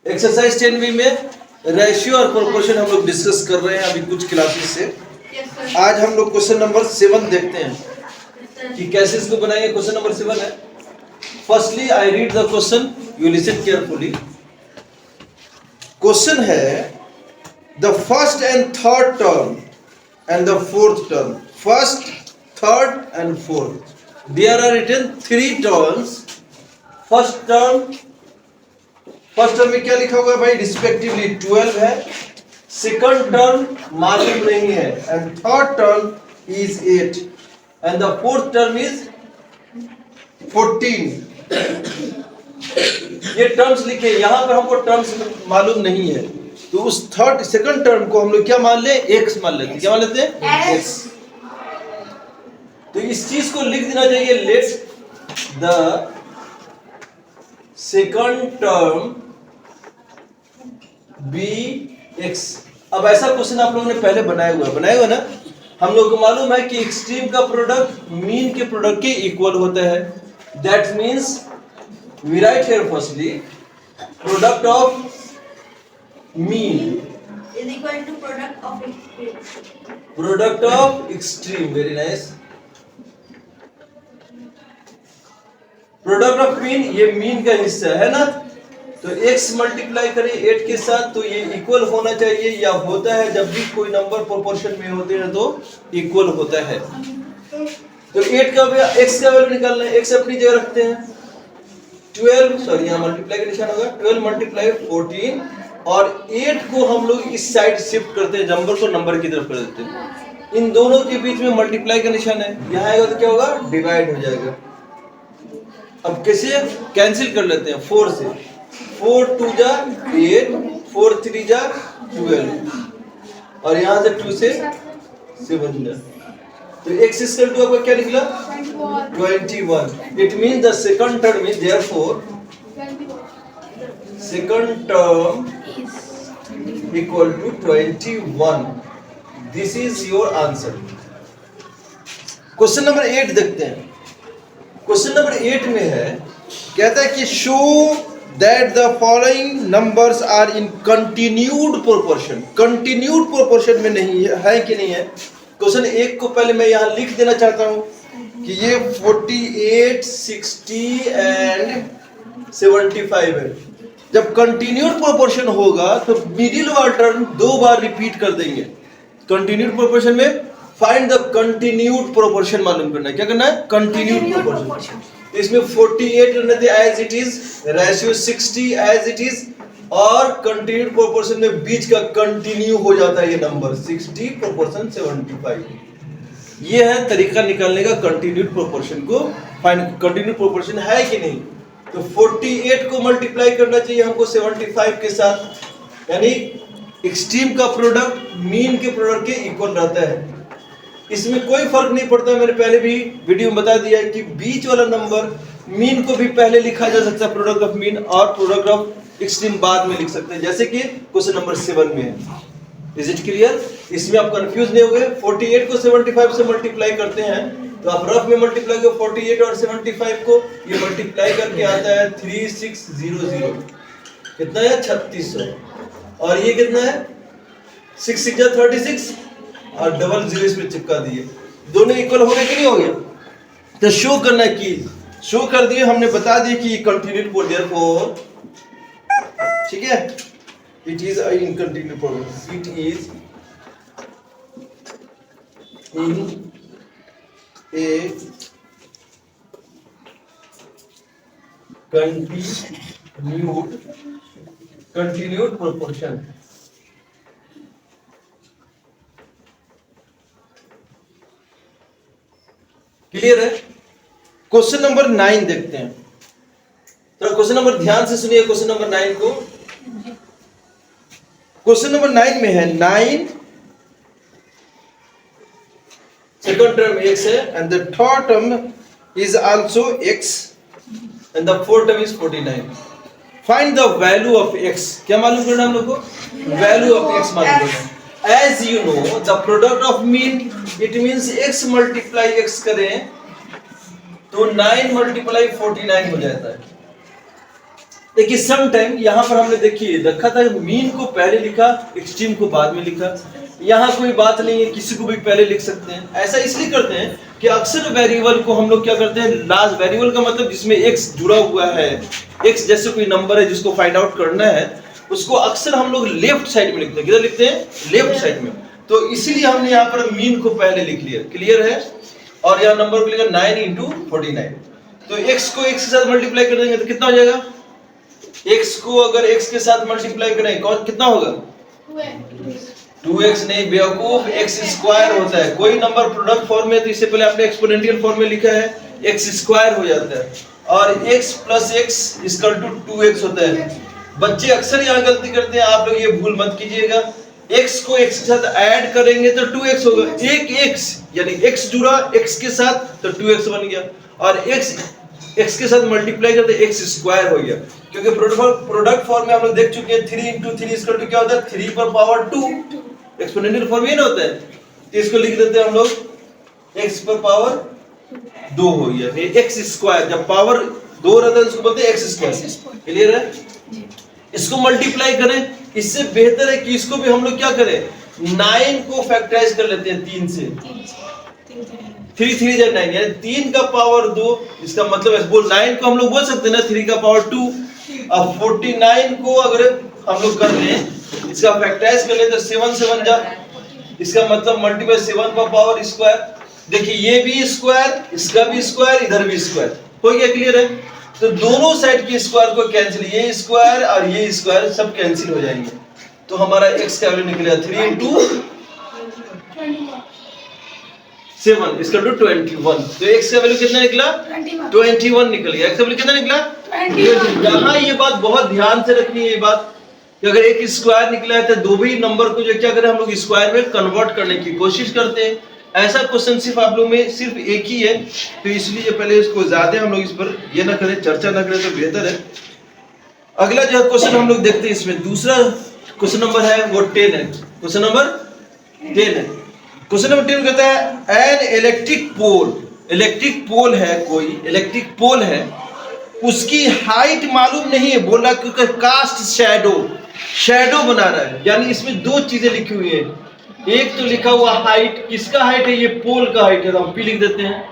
Exercise 10B में ratio और proportion हम लोग डिस्कस कर रहे हैं अभी कुछ क्लासेस से। आज हम लोग क्वेश्चन नंबर 7 देखते हैं कि कैसे इसको बनाएंगे। क्वेश्चन नंबर 7 है, firstly I read the question, you listen carefully. Question है the first and third term and the fourth term, first third and fourth, there are written 3 terms. First term में क्या लिखा हुआ है भाई, रिस्पेक्टिवली 12 है, second term मालूम नहीं है, and third term is 8 and the fourth term is 14। ये टर्म्स लिखे, यहां पर हमको टर्म्स मालूम नहीं है, तो उस सेकंड टर्म को हम लोग क्या मान ले, एक्स मान लेते हैं। क्या मान लेते हैं, एक्स। तो इस चीज को लिख देना चाहिए, let the second term be x. अब ऐसा क्वेश्चन आप लोगों ने पहले बनाया हुआ ना। हम लोग को मालूम है कि एक्सट्रीम का प्रोडक्ट मीन के प्रोडक्ट के इक्वल होता है। That means we write here firstly product of mean is equal to product of extreme. Product of extreme, very nice. Product of mean, ये मीन का हिस्सा है ना, तो x मल्टीप्लाई करें 8 के साथ, तो ये इक्वल होना चाहिए, या होता है जब भी कोई नंबर प्रोपोर्शन में होते हैं तो इक्वल होता है। तो 8 का x का वैल्यू निकालना है, x अपनी जगह रखते हैं 12, सॉरी यहाँ मल्टीप्लाई का निशान होगा 12 मल्टीप्लाई 14, और 8 को हम लोग इस साइड शिफ्ट करते हैं, नंबर को नंबर की तरफ कर देते हैं। इन दोनों के बीच में मल्टीप्लाई का निशान है, यहाँ आएगा तो क्या होगा, डिवाइड हो जाएगा। अब कैसे कैंसिल कर लेते हैं, 4 से, 4 2 जा 8, 4 3 जा 12, और यहाँ से 2 से 7 जा, तो x इक्वल टू आपका क्या निकला, 21। It means the second term is therefore second term equal to 21। This is your answer. Question number 8 देखते हैं। क्वेश्चन नंबर 8 में है, कहता है कि show that the following numbers are in continued proportion. Continued proportion में नहीं है कि नहीं है। क्वेश्चन 1 को पहले मैं यहाँ लिख देना चाहता हूँ कि ये 48, 60 एंड 75 है। जब कंटिन्यूड प्रोपोर्शन होगा तो मिडिल वाला टर्म 2 बार रिपीट कर देंगे। कंटिन्यूड प्रोपोर्शन में फाइंड द कंटिन्यूड प्रोपोर्शन मालूम करना है। क्या करना है, कंटिन्यूड प्रोपोर्शन। इसमें 48 रहने दे as it is, ratio 60 as it is, और कंटिन्यूड प्रोपोर्शन में बीच का कंटिन्यू हो जाता है ये नंबर 60 प्रोपोर्शन 75। ये है तरीका निकालने का कंटिन्यूड प्रोपोर्शन को फाइंड। कंटिन्यूड प्रोपोर्शन है कि नहीं, तो 48 को मल्टीप्लाई करना चाहिए हमको 75 के साथ, यानी एक्सट्रीम का प्रोडक्ट मीन के प्रोडक्ट के इक्वल रहता है। इसमें कोई फर्क नहीं पड़ता, मैंने पहले भी वीडियो में बता दिया है कि बीच वाला नंबर मीन को भी पहले लिखा जा सकता है, प्रोडक्ट ऑफ मीन, और प्रोडक्ट ऑफ एक्सट्रीम बाद में लिख सकते हैं, जैसे कि क्वेश्चन नंबर 7 में है। Is it clear? इसमें आप कंफ्यूज नहीं हो गए। 48 को 75 से मल्टीप्लाई करते हैं, तो आप रफ में मल्टीप्लाई करो 48 और 75 को, ये मल्टीप्लाई करके आता है 3600। कितना है, 3600। और ये कितना है, 6 6 जा 36, और डबल 0 इसमें चिपका दिए। दोनों इक्वल हो गए कि नहीं हो गया? तो शो करना की, शो कर दिए हमने, बता दिए कि कंटिन्यूड बोल दिया, फोर, ठीक है। It is in continued proportion, it is in A continued proportion. Clear है? क्वेश्चन नंबर 9 देखते हैं। तो क्वेश्चन नंबर ध्यान से सुनिए, क्वेश्चन नंबर 9 को। क्वेश्चन नंबर 9 में है 9 सेकंड टर्म x है, and the third term is also x, and the fourth term is 49। Find the value of x। क्या मालूम करना हम लोग को, वैल्यू ऑफ x मालूम करना। As you know, the product of mean, it means x multiply x करें तो 9 multiply 49 हो जाता है। देखिए सम टाइम यहाँ पर हमने देखिए रखा था, मीन को पहले लिखा, एक्सट्रीम को बाद में लिखा। यहाँ कोई बात नहीं है, किसी को भी पहले लिख सकते हैं। ऐसा इसलिए करते हैं कि अक्सर वेरिएबल को हम लोग क्या करते हैं, लास्ट वेरिएबल का मतलब जिसमें एक्स जुड़ा हुआ है, एक्स जैसे कोई नंबर है जिसको फाइंड आउट करना है, उसको अक्सर हम लोग लेफ्ट साइड में लिखते हैं। किधर लिखते हैं? लेफ्ट साइड में। तो इसीलिए हमने यहाँ पर मीन को पहले लिख लिया। क्लियर है? और यहाँ नंबर को लिखा 9 × 49। तो x को x के साथ मल्टीप्लाई कर देंगे तो कितना हो जाएगा? x को अगर x के साथ मल्टीप्लाई करें कौन कितना होगा? 2x नहीं बेवकूफ, x स्क्वायर होता है। कोई नंबर प्रोडक्ट फॉर्म में तो इससे पहले आपने एक्सपोनेंशियल फॉर्म में लिखा है, x स्क्वायर हो जाता है और x + x = 2x होता है। बच्चे अक्सर यहाँ गलती करते हैं, आप लोग ये भूल मत कीजिएगा। x को x के साथ ऐड करेंगे तो 2x होगा। एक x यानी x जुड़ा x के साथ तो 2x बन गया, और x के साथ मल्टीप्लाई करते x स्क्वायर हो गया। क्योंकि प्रोडक्ट फॉर्म में हम लोग देख चुके हैं 3 × 3 = क्या होता है? 3⁻²। एक्सपोनेंशियल फॉर्म ये ना होता है, तो इसको लिख देते हैं हम लोग x⁻2 हो गया। ये x स्क्वायर, जब पावर 2 रहता है उसको बोलते हैं x स्क्वायर। क्लियर है? इसको मल्टीप्लाई करें, इससे बेहतर है कि इसको भी हम लोग क्या करें, 9 को फैक्टराइज कर लेते हैं 3 से। 3 3 जा 9 यानी 3 का पावर 2। इसका मतलब है वो 9 को हम लोग बोल सकते हैं ना 3 का पावर 2। अब 49 को अगर हम लोग कर लें, इसका फैक्टराइज कर लें तो 7 7 जा, इसका मतलब मल्टीप्लाई 7 का पावर स्क्वायर। देखिए ये भी स्क्वायर, इसका भी स्क्वायर, इधर भी स्क्वायर हो गया। क्लियर है? तो दोनों साइड के स्क्वायर को कैंसिल, ये स्क्वायर और ये स्क्वायर सब कैंसिल हो जाएंगे। तो हमारा x का वैल्यू निकलेगा 3 × 7 इसका 21। तो x का वैल्यू कितना निकला? 21 निकल गया। x का वैल्यू कितना निकला? 21। यहाँ ये बात बहुत ध्यान से रखनी है, ये बात कि अगर एक स्क्वायर निकला है तो दो भी नंबर को जो क्या करें हम लोग स्क्वायर में कन्वर्ट करने की कोशिश करते हैं। ऐसा क्वेश्चन सिर्फ आप लोग में सिर्फ एक ही है, तो इसलिए पहले इसको ज्यादा हम लोग इस पर ये ना करें, चर्चा ना करें तो बेहतर है। अगला जो क्वेश्चन हम लोग देखते हैं, इसमें दूसरा क्वेश्चन नंबर है वो 10 है। क्वेश्चन नंबर 10 है। क्वेश्चन नंबर 10 कहता है एन इलेक्ट्रिक पोल है, कोई इलेक्ट्रिक पोल है, उसकी हाइट मालूम नहीं है, बोला क्योंकि कास्ट शैडो बना रहा है। यानी इसमें दो चीजें लिखी हुई है, एक तो लिखा हुआ हाइट, किसका हाइट है? ये पोल का हाइट है, तो हम पी लिख देते हैं।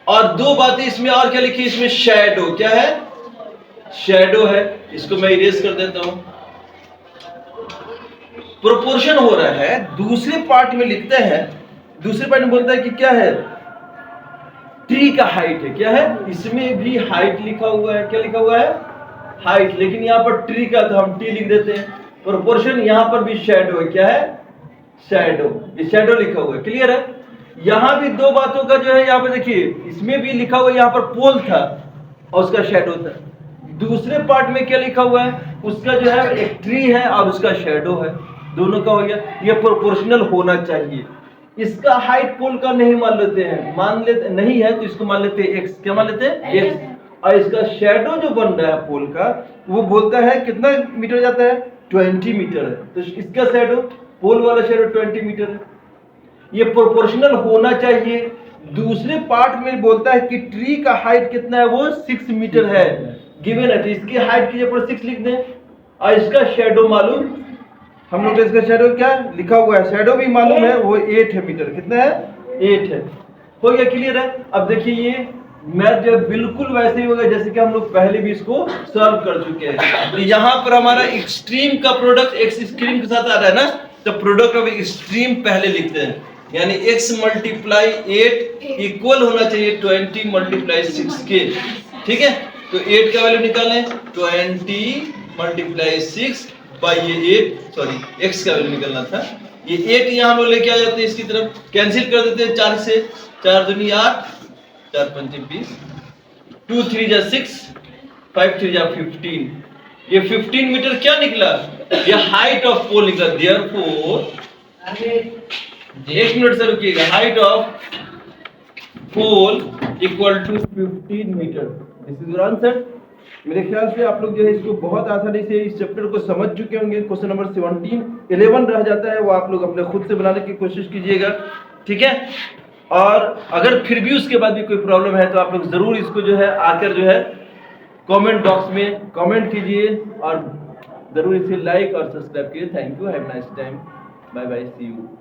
और दो बातें इसमें और क्या लिखी है? इसमें शैडो, क्या है? शैडो है। इसको मैं इरेज कर देता हूं। प्रोपोर्शन हो रहा है, दूसरे पार्ट में लिखते हैं, दूसरे पार्ट में बोलता है कि क्या है? ट्री का हाइट है। क्या है? इसमें भी हाइट लिखा हुआ है। क्या लिखा हुआ है? हाइट, लेकिन यहाँ पर ट्री का तो हम टी लिख देते हैं। प्रोपोर्शन यहाँ पर भी शैडो है। क्या है? शैडो, ये शैडो लिखा हुआ है। क्लियर है? यहाँ भी दो बातों का जो है, यहाँ पे देखिए इसमें भी लिखा हुआ है, यहाँ पर पोल था और उसका शैडो था। दूसरे पार्ट में क्या लिखा हुआ है? उसका जो है एक ट्री है और उसका शैडो है, दोनों का हो गया। ये प्रोपोर्शनल होना चाहिए। इसका हाइट पोल का नहीं मान लेते हैं, मान लेते नहीं है तो इसको मान लेते हैं एक्स। क्या मान लेते हैं? एक्स। और इसका शैडो जो बन रहा है पोल का, वो बोलता है कितना मीटर जाता है? 20 मीटर है। तो इसका शैडो, पोल वाला शैडो 20 मीटर है। ये प्रोपोर्शनल होना चाहिए। दूसरे पार्ट में बोलता है कि ट्री का हाइट कितना है? वो 6 मीटर है, गिवन है। तो इसकी हाइट की जगह 6 लिख दें और इसका शैडो मालूम हम लोग, इसका शैडो क्या लिखा हुआ है? शैडो भी मालूम है, वो 8 है मीटर। कितना है? 8 है। हो गया? क्लियर है? अब देखिए ये मैथ जो बिल्कुल वैसे ही होगा जैसे कि हम लोग पहले भी इसको सॉल्व कर चुके हैं। तो यहाँ पर हमारा एक्सट्रीम का प्रोडक्ट एक्स एक्सट्रीम के साथ आ रहा है ना, तो प्रोडक्ट ऑफ एक्सट्रीम पहले लिखते हैं। यानी x × 8 इक्वल होना चाहिए 20 × 6 के। ठीक है? तो 8 का वैल्यू निकालें, 20 × 6 बाई ये 8, सॉरी x का वैल्यू निकलना था। ये 8 यहाँ हम लोग लेके आ जाते हैं, इसकी तरफ कैंसिल कर देते हैं 4 से। 4 दूनी 8, 4 पंचे 20, 2 3 जा 6, 5 3 जा 15। ये 15 मीटर क्या निकला? ये हाइट ऑफ पोल निकला। देयरफॉर, एक मिनट से रुकिएगा, height of pole equal to 15 metre. This is your answer. मेरे ख्याल से आप लोग जो है इसको बहुत आसानी से इस चैप्टर को समझ चुके होंगे। क्वेश्चन नंबर 11 रह जाता है, वो आप लोग अपने खुद से बनाने की कोशिश कीजिएगा। ठीक है? और अगर फिर भी उसके बाद भी कोई प्रॉब्लम है तो आप लोग जरूर इसको जो है आकर जो है कमेंट बॉक्स में कमेंट कीजिए और जरूर इसे लाइक और सब्सक्राइब कीजिए। Thank you, have nice time, bye bye, see you.